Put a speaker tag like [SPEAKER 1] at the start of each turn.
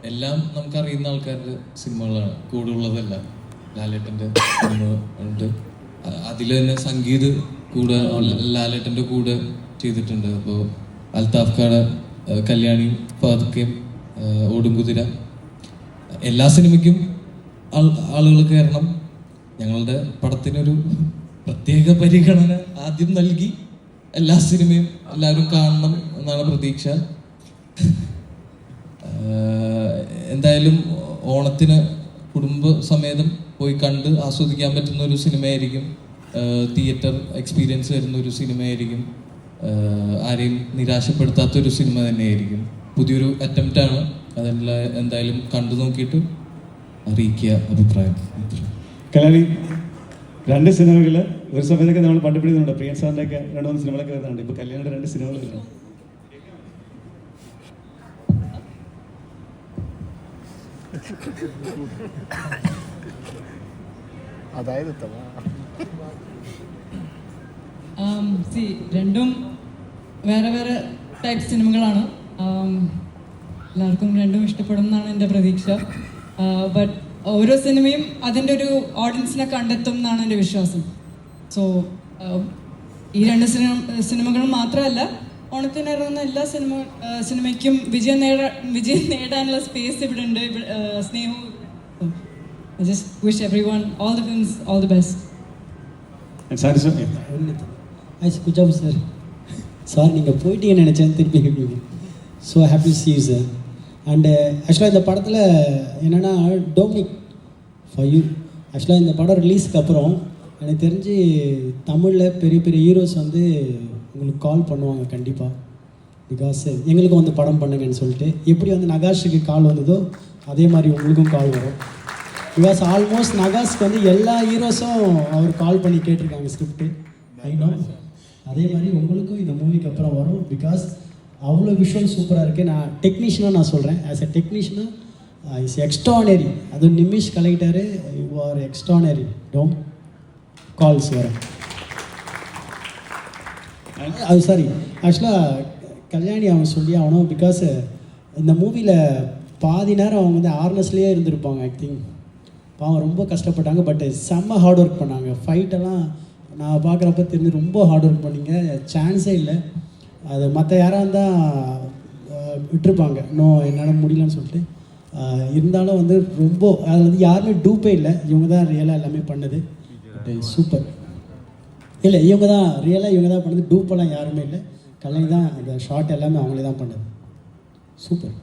[SPEAKER 1] എല്ലാം നമുക്കറിയുന്ന ആൾക്കാരുടെ സിനിമകളാണ് കൂടെ ഉള്ളതല്ല. ലാലേട്ടൻ്റെ സിനിമ ഉണ്ട്, അതിൽ തന്നെ സംഗീത് കൂടെ ലാലേട്ടൻ്റെ കൂടെ ചെയ്തിട്ടുണ്ട്. അപ്പോൾ അൽത്താഫ് കാട, കല്യാണി, പതുക്കെയും, ഓടുംകുതിര, എല്ലാ സിനിമയ്ക്കും ആളുകൾ കയറണം. ഞങ്ങളുടെ പടത്തിനൊരു പ്രത്യേക പരിഗണന ആദ്യം നൽകി എല്ലാ സിനിമയും എല്ലാവരും കാണണം എന്നാണ് പ്രതീക്ഷ. എന്തായാലും ഓണത്തിന് കുടുംബസമേതം പോയി കണ്ട് ആസ്വദിക്കാൻ പറ്റുന്ന ഒരു സിനിമയായിരിക്കും. തിയേറ്റർ എക്സ്പീരിയൻസ് വരുന്ന ഒരു സിനിമയായിരിക്കും. ആരെയും നിരാശപ്പെടുത്താത്തൊരു സിനിമ തന്നെയായിരിക്കും. പുതിയൊരു അറ്റംപ്റ്റാണ്. അതെല്ലാം എന്തായാലും കണ്ടു നോക്കിയിട്ട് അറിയിക്കുക അഭിപ്രായം.
[SPEAKER 2] കല്യാണി, 2 സിനിമകൾ ഒരു സമയത്തൊക്കെ നമ്മൾ പണ്ടുപിടിക്കുന്നുണ്ട്. പ്രിയൻ സാറിൻ്റെ ഒക്കെ 2-3 സിനിമകളൊക്കെ വരുന്നുണ്ട്. ഇപ്പോൾ കല്യാണിയുടെ 2 സിനിമകൾ വരുന്നു.
[SPEAKER 3] അതായത്
[SPEAKER 4] രണ്ടും വേറെ വേറെ ടൈപ്പ് സിനിമകളാണ്. എല്ലാവർക്കും രണ്ടും ഇഷ്ടപ്പെടും എന്നാണ് എൻ്റെ പ്രതീക്ഷ. ബട്ട് ഓരോ സിനിമയും അതിൻ്റെ ഒരു ഓഡിയൻസിനെ കണ്ടെത്തും എന്നാണ് എൻ്റെ വിശ്വാസം. സോ ഈ 2 സിനിമകളും മാത്രമല്ല, ഓണത്തിന് ഇറങ്ങുന്ന എല്ലാ സിനിമയ്ക്കും വിജയം നേടാനുള്ള സ്പേസ് ഇവിടെ ഉണ്ട്. സ്നേഹവും. I just wish everyone, all the films, all the best.
[SPEAKER 5] Good job, sir. Sir, நீங்கள் போயிட்டீங்கன்னு நினச்சேன், திருப்பி. So happy C you sir. And ஆக்சுவலாக இந்த படத்தில் என்னென்னா, டொமினிக் ஃபார் யூ. ஆக்சுவலாக இந்த படம் ரிலீஸுக்கு அப்புறம் எனக்கு தெரிஞ்சு தமிழில் பெரிய பெரிய ஹீரோஸ் வந்து உங்களுக்கு கால் பண்ணுவாங்க கண்டிப்பாக. பிகாஸ் எங்களுக்கும் வந்து படம் பண்ணுங்கன்னு சொல்லிட்டு, எப்படி வந்து நகாஷுக்கு கால் வந்ததோ அதே மாதிரி உங்களுக்கும் கால் வரும். பிகாஸ் ஆல்மோஸ்ட் நகாஸ்க்கு வந்து எல்லா ஹீரோஸும் அவர் கால் பண்ணி கேட்டிருக்காங்க ஸ்கிரிப்டு. ஐநோ அதே மாதிரி உங்களுக்கும் இந்த மூவிக்கு அப்புறம் வரும். பிகாஸ் அவ்வளோ விஷுவல் சூப்பராக இருக்குது. நான் டெக்னீஷியனாக நான் சொல்கிறேன், ஆஸ் எ டெக்னீஷியனாக இஸ் எக்ஸ்ட்ரானரி. அதுவும் Nimish collector, you are extraordinary. Tom calls வரேன். அது சாரி, ஆக்சுவலாக கல்யாணி அவன் சொல்லி ஆகணும். பிகாஸ் இந்த மூவியில் பாதி நேரம் அவங்க வந்து ஆர்னஸ்லேயே இருந்திருப்பாங்க. ஐ திங்க் பாவம் ரொம்ப கஷ்டப்பட்டாங்க. பட் செம்ம ஹார்ட் ஒர்க் பண்ணாங்க. ஃபைட்டெல்லாம் நான் பார்க்குறப்ப தெரிஞ்சு ரொம்ப ஹார்ட் ஒர்க் பண்ணிங்க. சான்ஸே இல்லை. அது மற்ற யாராக இருந்தால் விட்டுருப்பாங்க, நோ என்னால் முடியலன்னு சொல்லிட்டு. இருந்தாலும் வந்து ரொம்ப அதில் வந்து யாருமே டூப்பே இல்லை. இவங்க தான் ரியலாக எல்லாமே பண்ணது. சூப்பர். இல்லை, இவங்க தான் ரியலாக இவங்க தான் பண்ணது. டூப்பெல்லாம் யாருமே இல்லை. கல்யாணி தான் அந்த ஷார்ட் எல்லாமே அவங்களே தான் பண்ணது. சூப்பர்.